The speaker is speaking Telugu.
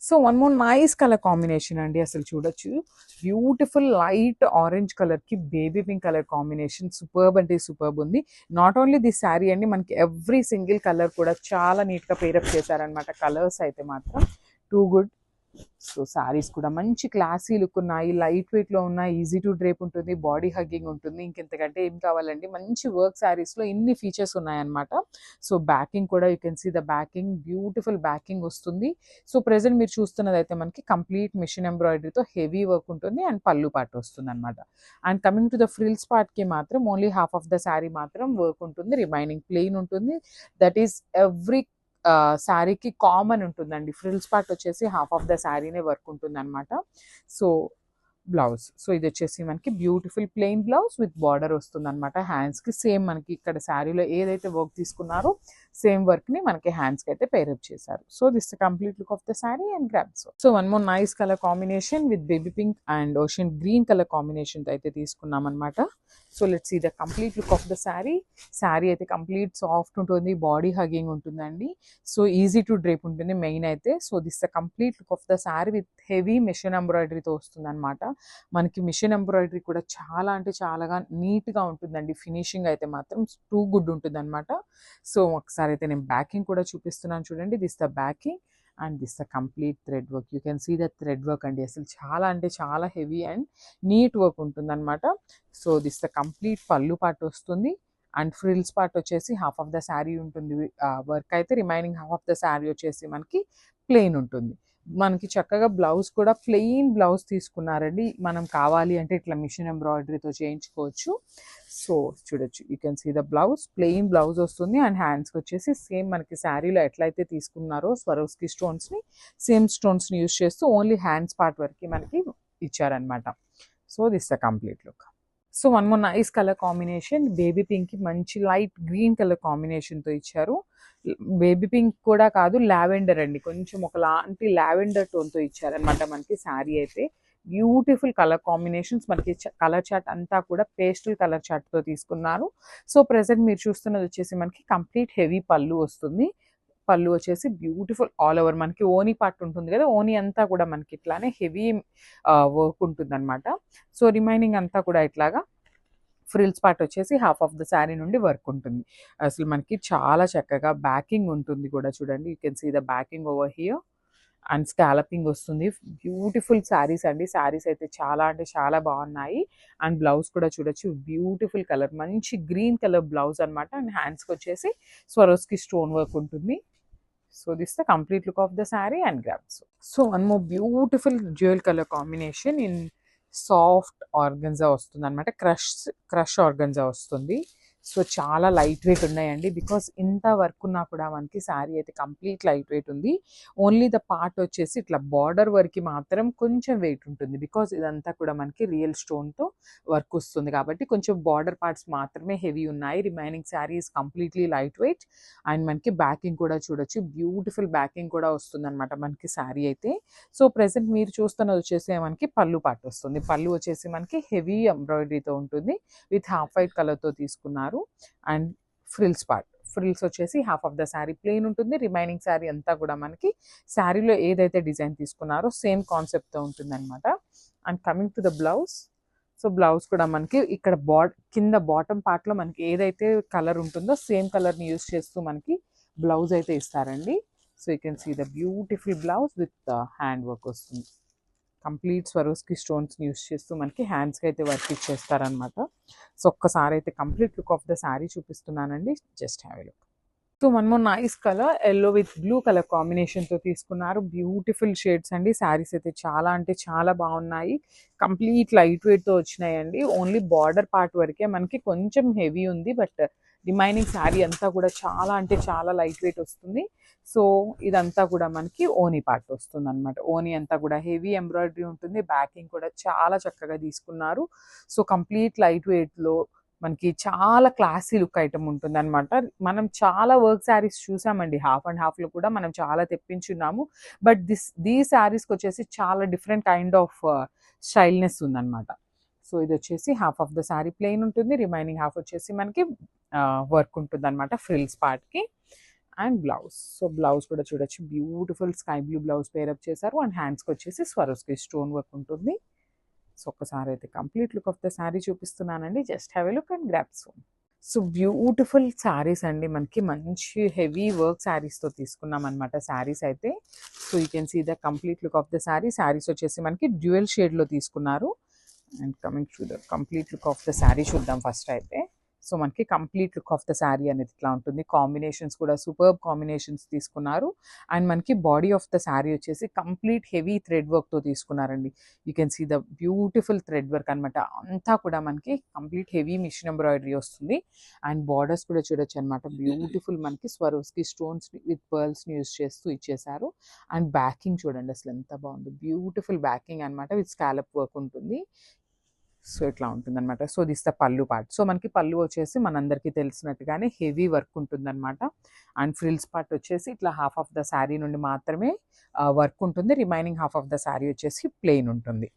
So one more nice colour combination అండి. అసలు చూడొచ్చు, బ్యూటిఫుల్ లైట్ ఆరెంజ్ కలర్ కి baby pink colour combination superb అంటే సూపర్బ్ ఉంది. నాట్ ఓన్లీ ది శారీ అండి, మనకి ఎవ్రీ సింగిల్ కలర్ కూడా చాలా నీట్ గా పేరప్ చేశారనమాట. కలర్స్ అయితే మాత్రం టూ గుడ్. సో శారీస్ కూడా మంచి క్లాసీ లుక్ ఉన్నాయి, లైట్ వెయిట్ లో ఉన్నాయి, ఈజీ టు డ్రేప్ ఉంటుంది, బాడీ హగ్గింగ్ ఉంటుంది. ఇంకెంతకంటే ఏం కావాలండి, మంచి వర్క్ శారీస్ లో ఇన్ని ఫీచర్స్ ఉన్నాయన్నమాట. సో బ్యాకింగ్ కూడా you can see the backing, beautiful backing వస్తుంది. సో ప్రెసెంట్ మీరు చూస్తున్నది అయితే మనకి కంప్లీట్ మిషన్ ఎంబ్రాయిడరీతో హెవీ వర్క్ ఉంటుంది అండ్ పళ్ళు పాటు వస్తుంది అనమాట. And coming to the frills part కి మాత్రం only half of the sari మాత్రం వర్క్ ఉంటుంది, రిమైనింగ్ ప్లెయిన్ ఉంటుంది. దట్ ఈస్ ఎవ్రీ శారీకి కామన్ ఉంటుందండి. ఫ్రిల్స్ పార్ట్ వచ్చేసి హాఫ్ ఆఫ్ ద శారీనే వర్క్ ఉంటుంది అనమాట. సో బ్లౌజ్, సో ఇది వచ్చేసి మనకి beautiful plain blouse with border వస్తుంది అనమాట. హ్యాండ్స్ కి సేమ్ మనకి ఇక్కడ శారీలో ఏదైతే వర్క్ తీసుకున్నారో సేమ్ వర్క్ ని మనకి హ్యాండ్స్ కి అయితే పేరప్ చేశారు. So this complete look of the sari and grabs. So one more nice colour combination with baby pink and ocean green colour combination అయితే తీసుకున్నాం అనమాట. So let's see the complete look of the sari. Sari అయితే కంప్లీట్ సాఫ్ట్ ఉంటుంది, బాడీ హగింగ్ ఉంటుందండి. సో ఈజీ టు డ్రేప్ ఉంటుంది మెయిన్ అయితే. So this the complete look of the sari with heavy machine ఎంబ్రాయిడరీతో వస్తుంది అనమాట. మనకి మిషన్ ఎంబ్రాయిడరీ కూడా చాలా అంటే చాలాగా నీట్గా ఉంటుందండి. ఫినిషింగ్ అయితే మాత్రం టూ గుడ్ ఉంటుంది అనమాట. సో ఒకసారి అయితే నేను బ్యాకింగ్ కూడా చూపిస్తున్నాను చూడండి. This the backing and this the complete thread work. You can see the thread work అండి, అసలు చాలా అంటే చాలా హెవీ అండ్ నీట్ వర్క్ ఉంటుంది అనమాట. సో దిస్ ద కంప్లీట్ పళ్ళు పాటు వస్తుంది అండ్ ఫ్రిల్స్ పార్ట్ వచ్చేసి హాఫ్ ఆఫ్ ద శారీ ఉంటుంది వర్క్ అయితే, remaining half of the sari వచ్చేసి మనకి ప్లెయిన్ ఉంటుంది. మనకి చక్కగా బ్లౌజ్ కూడా ప్లెయిన్ బ్లౌజ్ తీసుకున్నారండి. మనం కావాలి అంటే ఇట్లా మిషన్ ఎంబ్రాయిడరీతో చేయించుకోవచ్చు. సో చూడొచ్చు, you can see the blouse, plain blouse వస్తుంది అండ్ హ్యాండ్స్కి వచ్చేసి సేమ్ మనకి శారీలో ఎట్లయితే తీసుకున్నారో స్వరోస్కి స్టోన్స్ని, సేమ్ స్టోన్స్ని యూజ్ చేస్తూ ఓన్లీ హ్యాండ్స్ పార్ట్ వరకు మనకి ఇచ్చారనమాట. So this the complete look. So one more nice colour combination, baby pink కి మంచి లైట్ గ్రీన్ కలర్ కాంబినేషన్తో ఇచ్చారు. బేబీ పింక్ కూడా కాదు, లావెండర్ అండి, కొంచెం ఒకలాంటి లావెండర్ టోన్తో ఇచ్చారనమాట మనకి శారీ అయితే. బ్యూటిఫుల్ కలర్ కాంబినేషన్స్, మనకి కలర్ చార్ట్ అంతా కూడా పేస్టల్ కలర్ చార్ట్తో తీసుకున్నారు. సో ప్రెసెంట్ మీరు చూస్తున్నది వచ్చేసి మనకి కంప్లీట్ హెవీ పళ్ళు వస్తుంది. పళ్ళు వచ్చేసి బ్యూటిఫుల్ ఆల్ ఓవర్, మనకి ఓనీ పార్ట్ ఉంటుంది కదా, ఓనీ అంతా కూడా మనకి ఇట్లానే హెవీ వర్క్ ఉంటుంది అనమాట. సో రిమైనింగ్ అంతా కూడా ఇట్లాగా ఫ్రిల్స్ పార్ట్ వచ్చేసి హాఫ్ ఆఫ్ ద శారీ నుండి వర్క్ ఉంటుంది. అసలు మనకి చాలా చక్కగా బ్యాకింగ్ ఉంటుంది కూడా చూడండి. You can see the backing over here and scalloping వస్తుంది. బ్యూటిఫుల్ శారీస్ అండి, శారీస్ అయితే చాలా అంటే చాలా బాగున్నాయి. అండ్ బ్లౌజ్ కూడా చూడొచ్చు, బ్యూటిఫుల్ కలర్, మంచి గ్రీన్ కలర్ బ్లౌజ్ అనమాట. అండ్ హ్యాండ్స్కి వచ్చేసి స్వరోస్కి స్టోన్ వర్క్ ఉంటుంది. So this the complete look of the sari and grabs. So one more beautiful dual colour combination in soft organza వస్తుంది అనమాట. క్రష్ ఆర్గన్జా వస్తుంది. సో చాలా లైట్ వెయిట్ ఉన్నాయండి, బికాస్ ఇంత వర్క్ ఉన్నా కూడా మనకి శారీ అయితే కంప్లీట్ లైట్ వెయిట్ ఉంది. ఓన్లీ ద పార్ట్ వచ్చేసి ఇట్లా బార్డర్ వరకు మాత్రం కొంచెం వెయిట్ ఉంటుంది, బికాస్ ఇదంతా కూడా మనకి రియల్ స్టోన్తో వర్క్ వస్తుంది కాబట్టి కొంచెం బార్డర్ పార్ట్స్ మాత్రమే హెవీ ఉన్నాయి. Remaining sari is completely light weight. And మనకి బ్యాకింగ్ కూడా చూడొచ్చు, బ్యూటిఫుల్ బ్యాకింగ్ కూడా వస్తుంది అనమాట మనకి శారీ అయితే. సో ప్రెసెంట్ మీరు చూస్తున్నది వచ్చేసి మనకి పళ్ళు పార్ట్ వస్తుంది. పళ్ళు వచ్చేసి మనకి హెవీ ఎంబ్రాయిడరీతో ఉంటుంది, విత్ హాఫ్ వైట్ కలర్తో తీసుకున్నారు. అండ్ ఫ్రిల్స్ వచ్చేసి half of the sari plain ఉంటుంది, రిమైనింగ్ శారీ అంతా కూడా మనకి శారీలో ఏదైతే డిజైన్ తీసుకున్నారో సేమ్ కాన్సెప్ట్తో ఉంటుంది అనమాట. And coming to the blouse, so blouse కూడా మనకి ఇక్కడ కింద బాటమ్ పార్ట్లో మనకి ఏదైతే కలర్ ఉంటుందో సేమ్ కలర్ని యూజ్ చేస్తూ మనకి బ్లౌజ్ అయితే ఇస్తారండి. So you can see the beautiful blouse with hand work వస్తుంది. కంప్లీట్ స్వరోస్కి స్టోన్స్ యూస్ చేస్తూ మనకి హ్యాండ్స్కి అయితే వర్క్ ఇచ్చేస్తారనమాట. సో ఒక్కసారి అయితే complete look of the sari చూపిస్తున్నానండి, just have a look. So one more nice colour, yellow with blue colour కాంబినేషన్తో తీసుకున్నారు. బ్యూటిఫుల్ షేడ్స్ అండి, శారీస్ అయితే చాలా అంటే చాలా బాగున్నాయి. కంప్లీట్ లైట్ వెయిట్తో వచ్చినాయండి. ఓన్లీ బార్డర్ పార్ట్ వరకే మనకి కొంచెం హెవీ ఉంది, బట్ రిమైనింగ్ శారీ అంతా కూడా చాలా అంటే చాలా లైట్ వెయిట్ వస్తుంది. సో ఇదంతా కూడా మనకి ఓనీ పార్ట్ వస్తుంది అనమాట. ఓనీ అంతా కూడా హెవీ ఎంబ్రాయిడరీ ఉంటుంది, బ్యాకింగ్ కూడా చాలా చక్కగా తీసుకున్నారు. సో కంప్లీట్ లైట్ వెయిట్లో మనకి చాలా క్లాసీ లుక్ ఐటమ్ ఉంటుంది అనమాట. మనం చాలా వర్క్ శారీస్ చూసామండి, హాఫ్ అండ్ హాఫ్లో కూడా మనం చాలా తెప్పించున్నాము. బట్ దీ శారీస్కి వచ్చేసి చాలా డిఫరెంట్ కైండ్ ఆఫ్ స్టైల్నెస్ ఉందన్నమాట. సో ఇది వచ్చేసి half of the sari plain ఉంటుంది, రిమైనింగ్ హాఫ్ వచ్చేసి మనకి వర్క్ ఉంటుంది అనమాట ఫ్రిల్స్ పార్ట్కి. And blouse. సో బ్లౌజ్ కూడా చూడొచ్చు, beautiful sky blue blouse pair up చేశారు. అండ్ హ్యాండ్స్కి వచ్చేసి స్వరోస్కి స్టోన్ వర్క్ ఉంటుంది. సో ఒక్కసారి అయితే complete look of the sari చూపిస్తున్నానండి. Just have a look and grab soon. So beautiful saris అండి, మనకి మంచి హెవీ వర్క్ శారీస్తో తీసుకున్నాం అనమాట శారీస్ అయితే. So you can see the complete look of the sari. Saris వచ్చేసి మనకి డ్యూయల్ షేడ్లో తీసుకున్నారు. And coming to the complete look of the sari చూద్దాం ఫస్ట్ అయితే. సో మనకి complete look of the sari అనేది ఇట్లా ఉంటుంది. కాంబినేషన్స్ కూడా సూపర్బ్ కాంబినేషన్స్ తీసుకున్నారు. అండ్ మనకి బాడీ ఆఫ్ ద శారీ వచ్చేసి కంప్లీట్ హెవీ థ్రెడ్ వర్క్తో తీసుకున్నారండి. You can see the beautiful thread work అనమాట. అంతా కూడా మనకి కంప్లీట్ హెవీ మిషన్ ఎంబ్రాయిడరీ వస్తుంది. అండ్ బార్డర్స్ కూడా చూడొచ్చు అనమాట. బ్యూటిఫుల్ మనకి స్వరోస్కి స్టోన్స్ విత్ పర్ల్స్ని యూజ్ చేస్తూ ఇచ్చేసారు. అండ్ బ్యాకింగ్ చూడండి అసలు ఎంత బాగుంది. బ్యూటిఫుల్ బ్యాకింగ్ అనమాట విత్ స్కాలప్ వర్క్ ఉంటుంది. సో ఇట్లా ఉంటుందన్నమాట. సో దిస్ ద పళ్ళు పార్ట్. సో మనకి పళ్ళు వచ్చేసి మనందరికీ తెలిసినట్టుగానే హెవీ వర్క్ ఉంటుందన్నమాట. అండ్ ఫ్రిల్స్ పార్ట్ వచ్చేసి ఇట్లా హాఫ్ ఆఫ్ ద శారీ నుండి మాత్రమే వర్క్ ఉంటుంది. Remaining half of the sari వచ్చేసి ప్లెయిన్ ఉంటుంది.